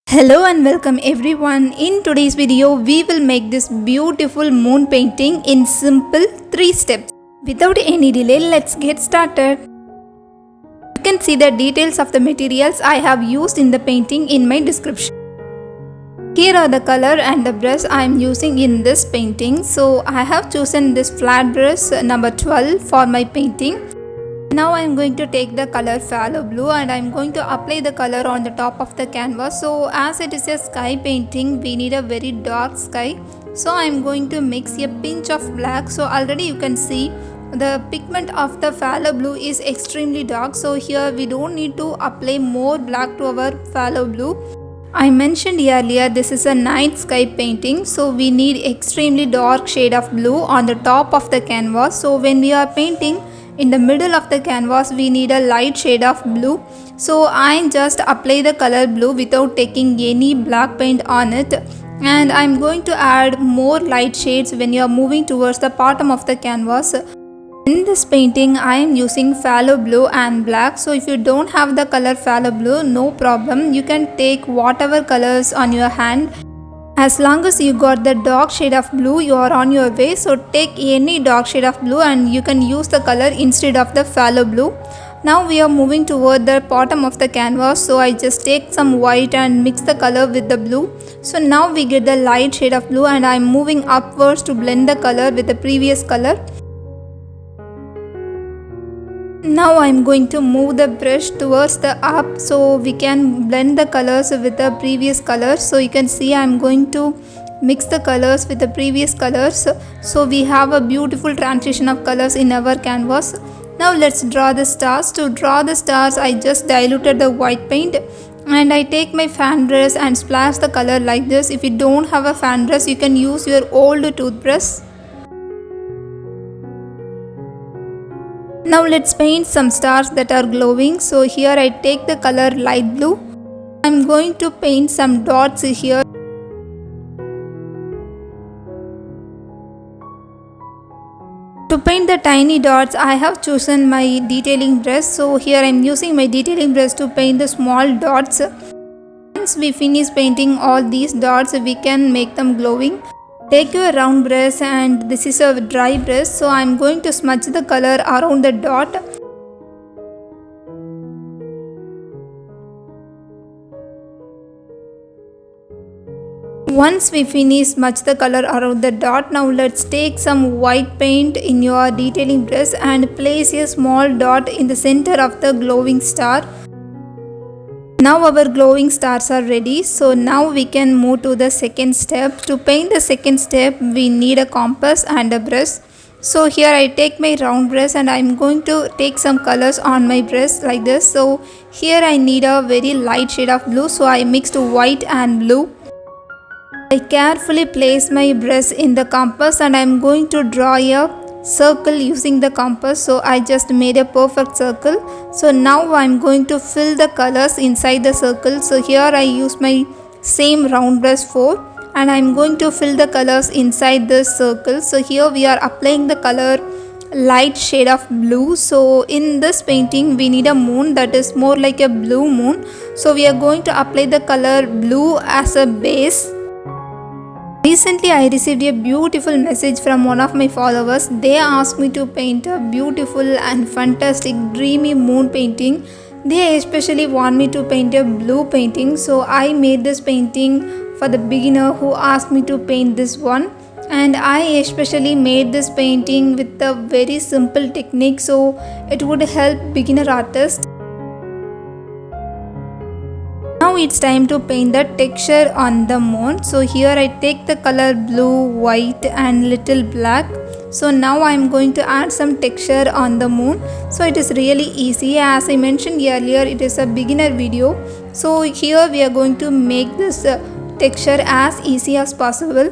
Hello and welcome everyone. In today's video, we will make this beautiful moon painting in simple 3 steps. Without any delay, let's get started. You can see the details of the materials I have used in the painting in my description. Here are the color and the brush I am using in this painting. So I have chosen this flat brush number 12 for my painting. Now I am going to take the color phthalo blue and I am going to apply the color on the top of the canvas. So as it is a sky painting, we need a very dark sky. So I am going to mix a pinch of black. So already you can see the pigment of the phthalo blue is extremely dark. So here we don't need to apply more black to our phthalo blue. I mentioned earlier this is a night sky painting. So we need extremely dark shade of blue on the top of the canvas. So when we are painting, in the middle of the canvas we need a light shade of blue. So I just apply the color blue without taking any black paint on it, and I'm going to add more light shades when you are moving towards the bottom of the canvas. In this painting I am using phthalo blue and black. So if you don't have the color phthalo blue, no problem, you can take whatever colors on your hand. As long as you got the dark shade of blue, you are on your way. So take any dark shade of blue and you can use the color instead of the phthalo blue. Now we are moving toward the bottom of the canvas. So I just take some white and mix the color with the blue. So now we get the light shade of blue and I am moving upwards to blend the color with the previous color. Now I am going to move the brush towards the up so we can blend the colors with the previous colors. So you can see I am going to mix the colors with the previous colors. So we have a beautiful transition of colors in our canvas. Now let's draw the stars. To draw the stars, I just diluted the white paint and I take my fan brush and splash the color like this. If you don't have a fan brush, you can use your old toothbrush. Now let's paint some stars that are glowing. So here I take the color light blue. I'm going to paint some dots here. To paint the tiny dots, I have chosen my detailing brush. So here I'm using my detailing brush to paint the small dots. Once we finish painting all these dots, we can make them glowing. Take your round brush and this is a dry brush, so I am going to smudge the color around the dot. Once we finish smudge the color around the dot, now let's take some white paint in your detailing brush and place a small dot in the center of the glowing star. Now our glowing stars are ready. So now we can move to the second step. To paint the second step, we need a compass and a brush. So here I take my round brush and I am going to take some colors on my brush like this. So here I need a very light shade of blue. So I mixed white and blue. I carefully place my brush in the compass and I am going to draw a circle using the compass. So I just made a perfect circle. So now I'm going to fill the colors inside the circle. So here I use my same round brush 4 and I'm going to fill the colors inside this circle. So here we are applying the color light shade of blue. So in this painting we need a moon that is more like a blue moon. So we are going to apply the color blue as a base. Recently I received a beautiful message from one of my followers. They asked me to paint a beautiful and fantastic dreamy moon painting. They especially want me to paint a blue painting. So I made this painting for the beginner who asked me to paint this one. And I especially made this painting with a very simple technique, so it would help beginner artists. Now it's time to paint the texture on the moon. So here I take the color blue, white and little black. So now I'm going to add some texture on the moon. So it is really easy. As I mentioned earlier, it is a beginner video. So here we are going to make this texture as easy as possible.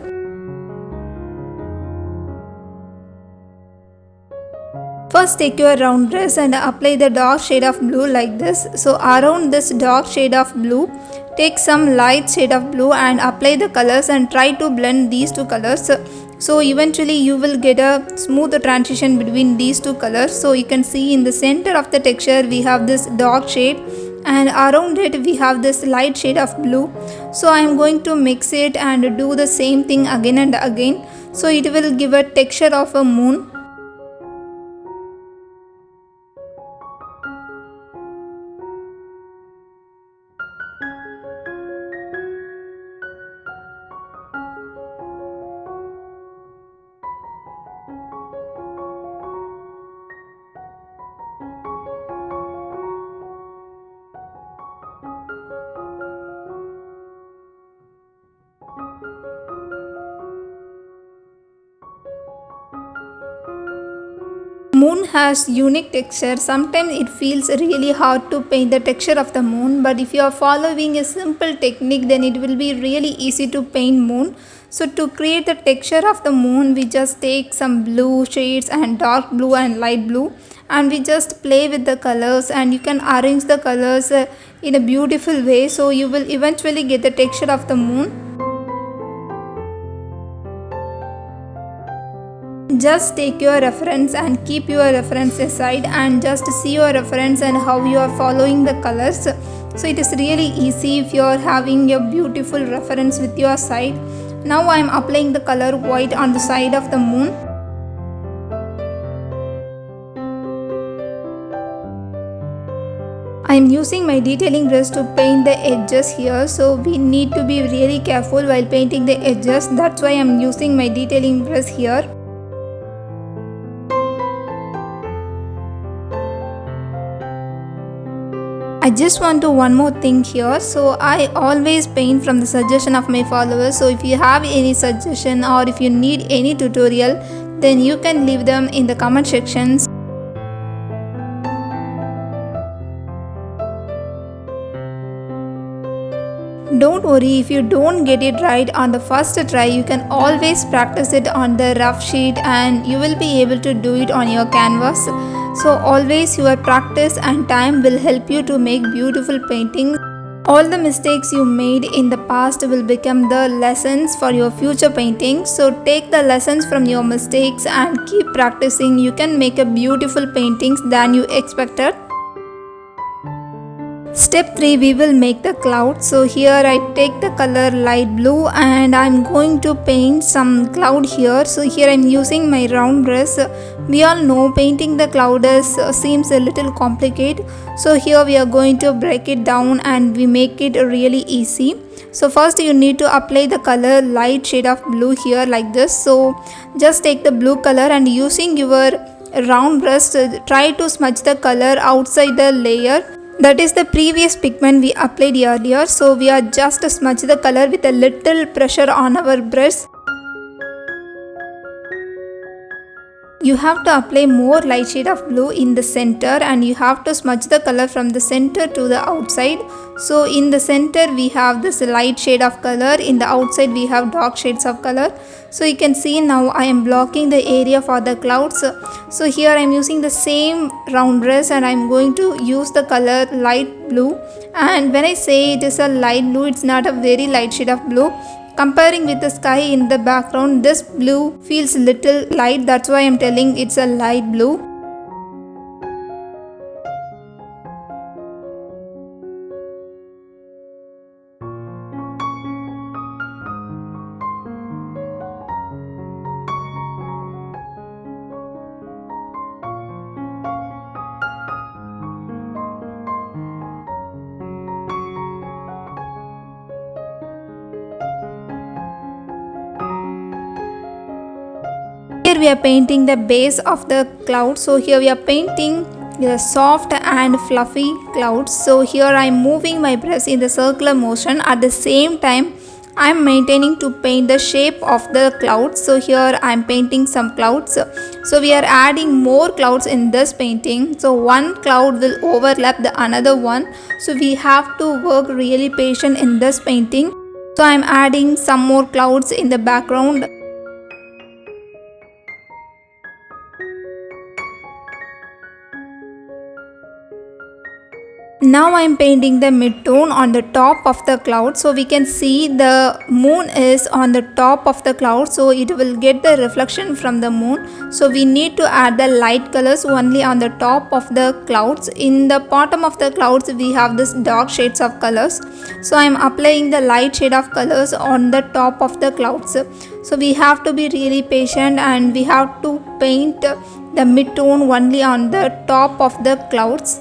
First take your round brush and apply the dark shade of blue like this. So around this dark shade of blue, take some light shade of blue and apply the colors and try to blend these two colors. So eventually you will get a smooth transition between these two colors. So you can see in the center of the texture we have this dark shade and around it we have this light shade of blue. So I am going to mix it and do the same thing again and again, so it will give a texture of a moon. Moon has unique texture. Sometimes it feels really hard to paint the texture of the moon, but if you are following a simple technique, then it will be really easy to paint moon. So to create the texture of the moon, we just take some blue shades and dark blue and light blue, and we just play with the colors, and you can arrange the colors in a beautiful way, so you will eventually get the texture of the moon. Just take your reference and keep your reference aside, and just see your reference and how you are following the colors. So it is really easy if you are having a beautiful reference with your side. Now I am applying the color white on the side of the moon. I am using my detailing brush to paint the edges here, so we need to be really careful while painting the edges. That's why I am using my detailing brush here. I just want to one more thing here. So I always paint from the suggestion of my followers. So if you have any suggestion or if you need any tutorial, then you can leave them in the comment sections. Don't worry if you don't get it right on the first try. You can always practice it on the rough sheet and you will be able to do it on your canvas. So always your practice and time will help you to make beautiful paintings. All the mistakes you made in the past will become the lessons for your future paintings. So take the lessons from your mistakes and keep practicing. You can make a beautiful paintings than you expected. Step 3, we will make the cloud. So here I take the color light blue and I'm going to paint some cloud here. So here I'm using my round brush. We all know painting the cloud seems a little complicated. So here we are going to break it down and we make it really easy. So first you need to apply the color light shade of blue here like this. So just take the blue color and using your round brush, try to smudge the color outside the layer. That is the previous pigment we applied earlier. So we are just smudge the color with a little pressure on our brush. You have to apply more light shade of blue in the center and you have to smudge the color from the center to the outside. So in the center we have this light shade of color, in the outside we have dark shades of color. So you can see now I am blocking the area for the clouds. So here I am using the same round brush and I am going to use the color light blue. And when I say it is a light blue, it's not a very light shade of blue. Comparing with the sky in the background, this blue feels little light. That's why I am telling it's a light blue. Here we are painting the base of the cloud. So here we are painting the soft and fluffy clouds. So here I am moving my brush in the circular motion. At the same time I am maintaining to paint the shape of the clouds. So here I am painting some clouds. So we are adding more clouds in this painting. So one cloud will overlap the another one. So we have to work really patient in this painting. So I am adding some more clouds in the background. Now I am painting the mid-tone on the top of the cloud, so we can see the moon is on the top of the cloud, so it will get the reflection from the moon. So we need to add the light colors only on the top of the clouds. In the bottom of the clouds we have this dark shades of colors, so I am applying the light shade of colors on the top of the clouds. So we have to be really patient and we have to paint the mid-tone only on the top of the clouds.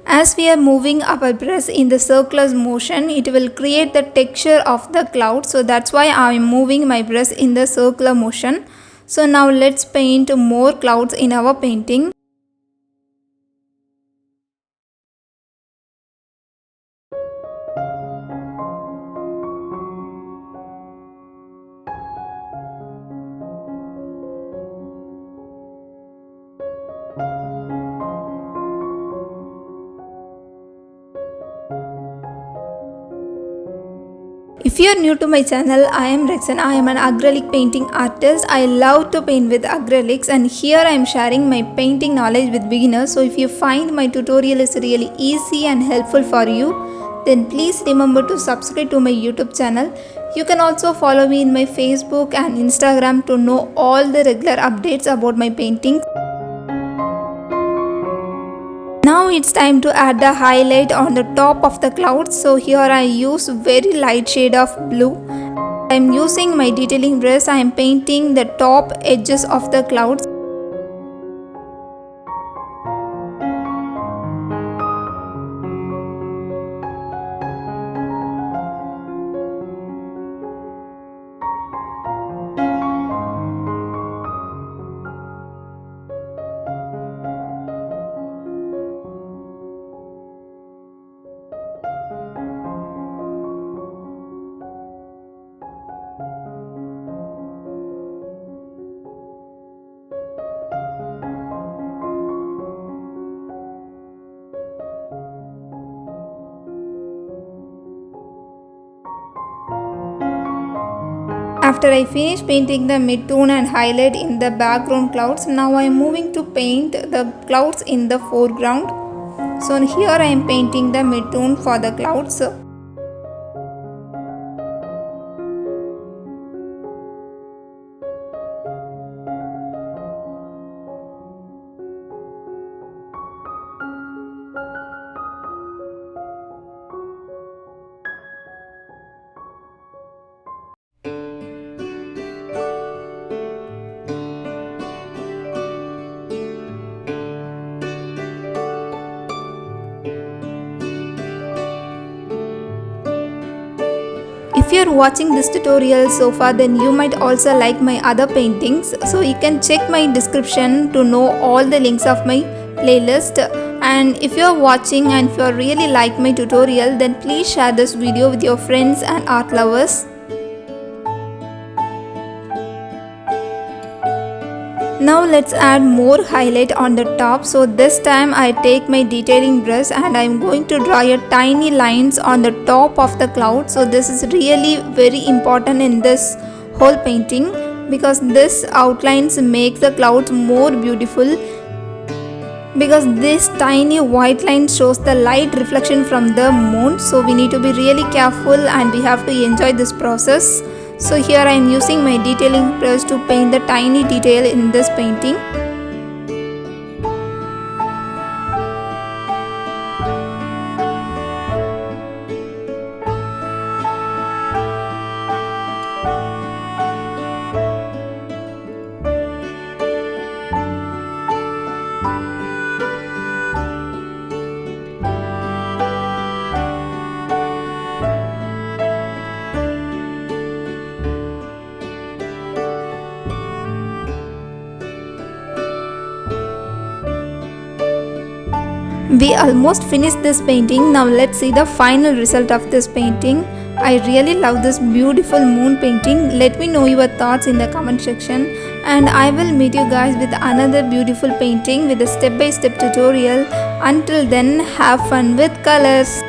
As we are moving our brush in the circular motion, it will create the texture of the cloud. So that's why I am moving my brush in the circular motion. So now let's paint more clouds in our painting. If you are new to my channel, I am Rexan. I am an acrylic painting artist. I love to paint with acrylics, and here I am sharing my painting knowledge with beginners. So if you find my tutorial is really easy and helpful for you, then please remember to subscribe to my YouTube channel. You can also follow me in my Facebook and Instagram to know all the regular updates about my paintings. Now it's time to add the highlight on the top of the clouds. So here I use very light shade of blue. I am using my detailing brush. I am painting the top edges of the clouds. After I finish painting the mid-tone and highlight in the background clouds, now I am moving to paint the clouds in the foreground. So here I am painting the mid-tone for the clouds. If you are watching this tutorial so far, then you might also like my other paintings. So you can check my description to know all the links of my playlist. And if you are watching and if you really like my tutorial, then please share this video with your friends and art lovers. Now let's add more highlight on the top. So this time I take my detailing brush and I am going to draw a tiny lines on the top of the cloud. So this is really very important in this whole painting because this outlines make the clouds more beautiful, because this tiny white line shows the light reflection from the moon. So we need to be really careful and we have to enjoy this process. So here I am using my detailing brush to paint the tiny detail in this painting. We almost finished this painting. Now let's see the final result of this painting. I really love this beautiful moon painting. Let me know your thoughts in the comment section, and I will meet you guys with another beautiful painting with a step-by-step tutorial. Until then, have fun with colors.